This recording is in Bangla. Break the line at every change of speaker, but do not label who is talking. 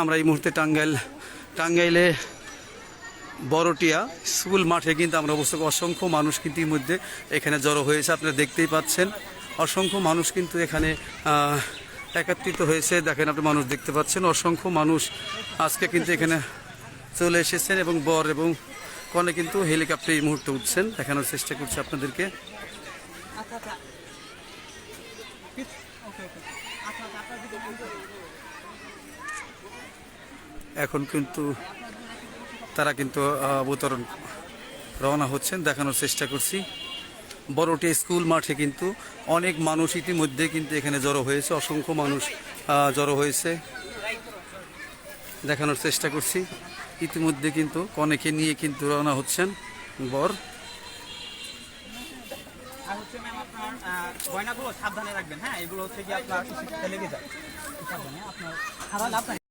আমরা এই মুহূর্তে টাঙ্গাইলে বড়টিয়া স্কুল মাঠে কিন্তু আমরা অবশ্য অসংখ্য মানুষ কিন্তু ইতিমধ্যে এখানে জড়ো হয়েছে, আপনারা দেখতেই পাচ্ছেন। অসংখ্য মানুষ কিন্তু এখানে একত্রিত হয়েছে। দেখেন, আপনি মানুষ দেখতে পাচ্ছেন, অসংখ্য মানুষ আজকে কিন্তু এখানে চলে এসেছেন এবং বর এবং কনে কিন্তু হেলিকপ্টার এই মুহূর্তে উঠছেন। দেখানোর চেষ্টা করছি আপনাদেরকে। এখন কিন্তু তারা কিন্তু অবতরণ রওনা হচ্ছেন, দেখানোর চেষ্টা করছি। বড়টিয়া স্কুল মাঠে কিন্তু অনেক মানুষ ইতিমধ্যে কিন্তু এখানে জড়ো হয়েছে, অসংখ্য মানুষ জড়ো হয়েছে, দেখানোর চেষ্টা করছি। ইতিমধ্যে কিন্তু কনেকে নিয়ে কিন্তু রওনা হচ্ছেন বর।
আর হচ্ছে ম্যাম আপনার গয়নাগুলো সাবধানে রাখবেন, হ্যাঁ, এগুলো হচ্ছে কি আপনার লেগে যায়, সাবধানে আপনার